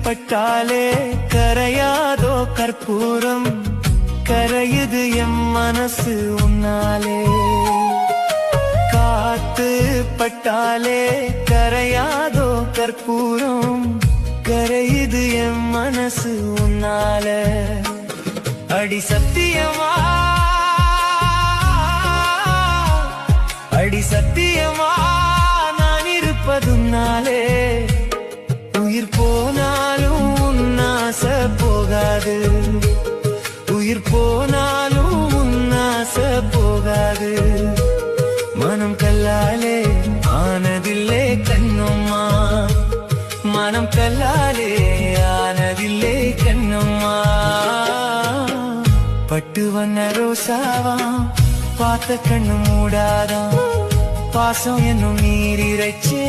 பட்டாலே கரையாதோ கற்பூரம், கரையுது எம் மனசு உன்னாலே. காத்து பட்டாலே கரையாதோ கற்பூரம், கரையுது எம் மனசு உன்னால. அடி சத்தியமா, அடி சத்தியமா நான் இருப்பதுனாலே. உயிர் போனாலும் உன்னாச போகாது, உயிர் போனாலும் உன்னாச போகாது. மனம் கல்லாலே ஆனதில்லே கண்ணம்மா, மனம் கல்லாலே ஆனதில்லே கண்ணம்மா. பட்டு வண்ண ரோசாவா பார்த்த கண்ணு மூடாதான், பாசம் என்னும் நீர் இறைச்சே